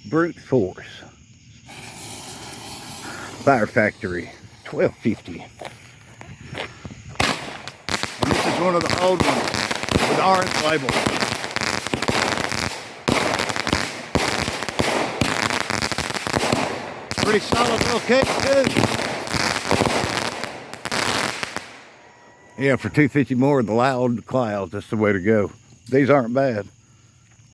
Brute Force. Fire Factory, $12.50. And this is one of the old ones with the orange label. Pretty solid little cake too. Yeah, for $2.50 more, the loud clouds, that's the way to go. These aren't bad.